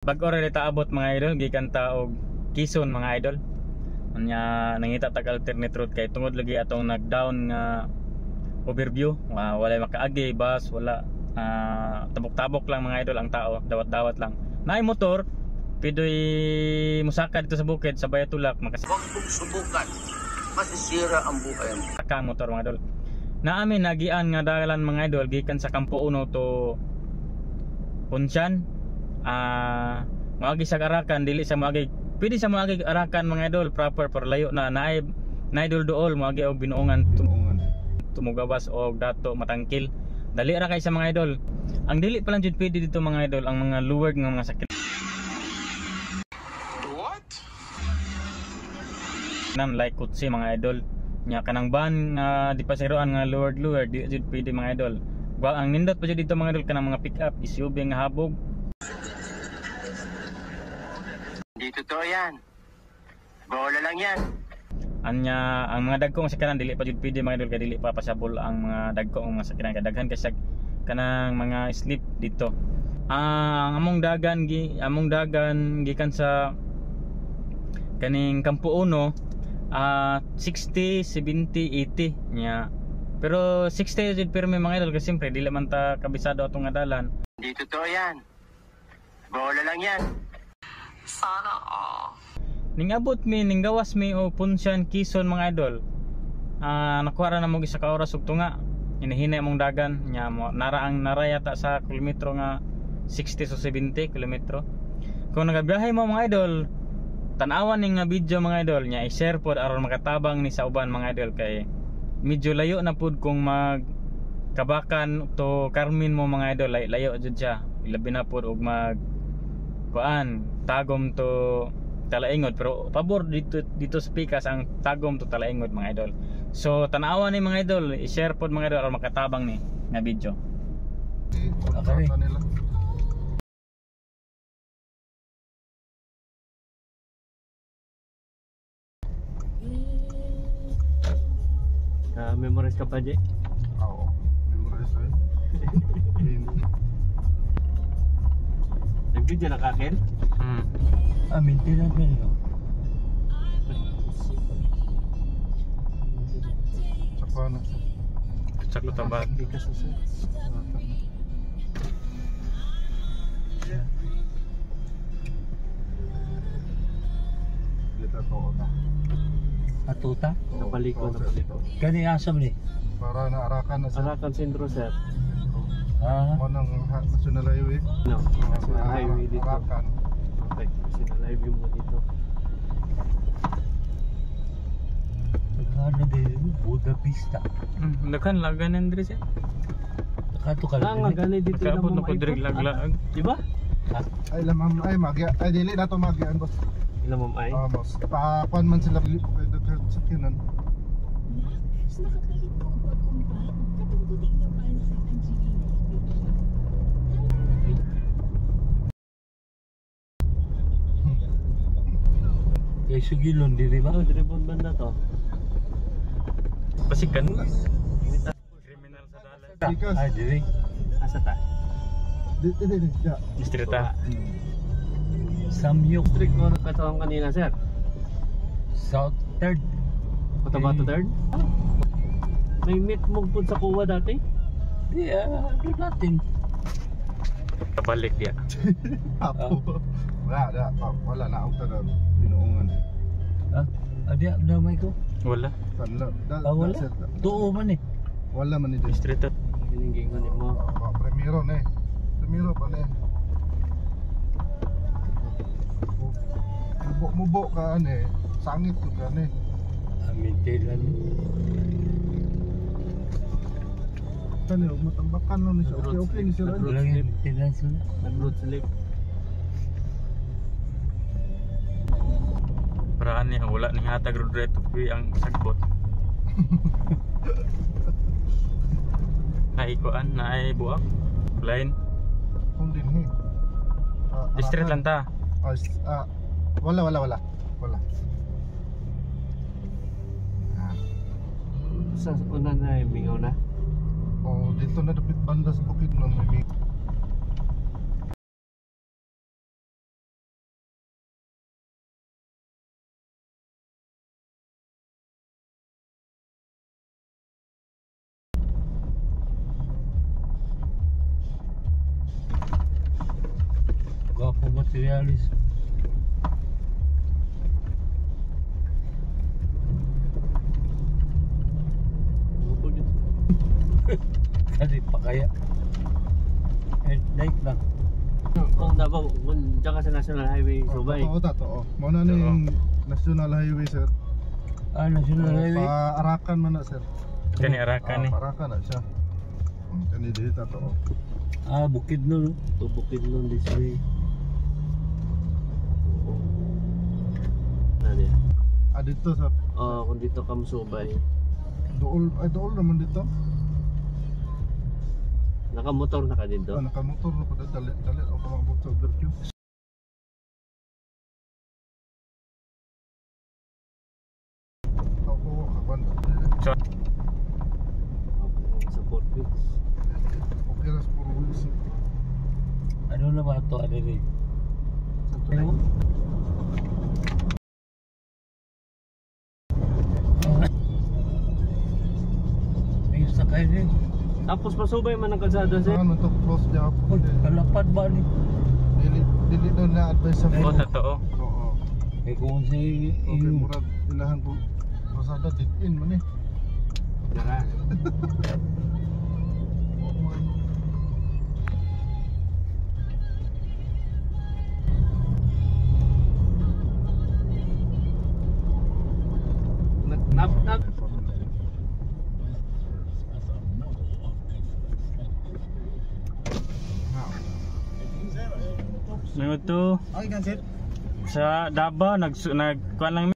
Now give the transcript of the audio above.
Bag-o ra dita abot mga idol gikan ta og Quezon mga idol. Anya nangita tag alternate route kay tungod lagi atong nag-down nga overview. Wala makaagi bus, wala tabok-tabok lang mga idol ang tao, dawat-dawat lang. Naay motor, pidoy musaka dito sa bukid sa Bayatulak Huwag mong subukan, masisira ang buhay mo. Saka motor mga idol. Naamin nagian nga dalan mga idol gikan sa Campo Uno to Punsyan. Maagi sa Arakan dili sa maagi. Pwede sa maagi Arakan mga idol proper pero layo na naay idol dool maagi og binuongan tumugawas og dato matangkil. Dali ra kay sa mga idol. Ang dili pa lang jud pwede dito mga idol ang mga luwag nga mga sakit. What? Nan like kutsi mga idol. Nya kanang ban nga di pasiroan nga luward di jud pwede mga idol. Ang nindot pa jud dito mga idol kanang mga pick up SUV nga habog. Hindi totoo yan. Bola lang yan. Anya ang mga dagkong sakyanan dili pa jud pwede mga idol kay dili pa pasabol ang mga dagkong mga sakyanan kay daghan kasi kanang mga slip dito. Among dagan gikan sa kaning Campo Uno 60, 70, 80 nya. Pero 60 jud pirmi mga idol kasi siyempre dili man ta kabisado atong nga dalan. Hindi totoo yan. Bola lang yan. Sana all. Ningabot mi ninggawas mi o Punsyan Quezon mga idol. Nakuha ra na mo isa ka oras ug tunga. Hinahinay mong dagan nya mo narayata sa kilometro nga 60 o 70 kilometro. Kung nagabiyahe mo mga idol, tan-awan ning nga video mga idol nya i-share pod aron makatabang ni sa uban mga idol kay medyo layo na pud kung mag Kabakan to Carmen mo mga idol layo jud siya. Ilabi na pud og mag kuan Tagum to Talaingod pero pabor dito sa Pikas ang Tagum to Talaingod mga idol. So tanawan ni mga idol, i-share pod mga idol aron makatabang ni nga video. Okay. Memorize ka pa, Je? Oo, memorize eh. Nag-video na ka, Ken? Maintenance mo yun. Tsaka na. Tsaka lo tabag. Hindi ka sa set. Dito to na. Atuta? Napaliko. Kani asam ni? Para naarakan na sa Arakan Sentro, sir. manang National Highway. No, National Highway dito. Arakan. Okay, National Highway mo dito. Ano din? Buda Pista. Lakan laganan diri siya. Nakato ka lang. Nga gani dito na mo diri laglag, di ba? Ay lamam ay magya. Ay dili na to magyaan boss. Ila ma'am ay. Boss. Pakuan man sila kay daghan sa kinan. Mas nakakalit po ang pagkumpay. Katungkuling na para sa ang Kay Sugilon diri ba? Oh, dire pon banda to. Pasikan. Kriminal sa dalan. Pikas. Ay diri. Asa ta? Dito. Distrita. Samyok. District ko nakatawang kanina, sir. South 3rd. Cotabato 3rd? May meet mo po sa kuwa dati? Di doon natin. Kabalik dia. Apo. Wala na ako tada binuungan. Adi damay ko. Wala. Kanla. Wala. Tuo man eh. Wala man ni Distrita. Hiningingon mo. Primero na eh. Primero pa na eh. Mubo ka ane. Sangit ko ka ane. Amintilan. Tani, matambakan lang ni siya. Okay ni siya. Walang maintenance na. Nag-road slip. Paraan niya, wala ni hatag road rate to ang sagbot. Naikuan, naay buak. Line. Kung din eh. District lang ta. Wala. Sa una na mingaw na. Oh, dito na dapat banda sa bukid nun may Gwapo materialis. Kali pa kaya. Headlight lang. Kung Davao, kung dyan ka sa National Highway, Subay. Oo, tato. Muna na yung National Highway, sir. National Highway. Pa Arakan man na, sir. Kani Arakan ni. Arakan na siya. Kani dito, tato. Bukid nun. Tubukid nun this way. Ano yan? Dito sa Kung dito ka Subay. dool naman dito. Nakamotor na ka dito. Nakamotor na pala, dali ako kumabot sa overview. Ako, kabanda. Sa Port Beach. Okay na, puro wheels. Ano na ba ito? Ano rin? Ayun. May sakay rin. Tapos pasubay man ang kalsada sir. Ano to, close niya ako. Kalapad ba ni? Dili doon na advice sa Oo, totoo. Oo. Eh kung sa Okay, iyo. murag ilahan ko. Pasada, dead in man eh. Dara. Nap. Ngayon to Okay, kan sir. sa Davao nagkuan lang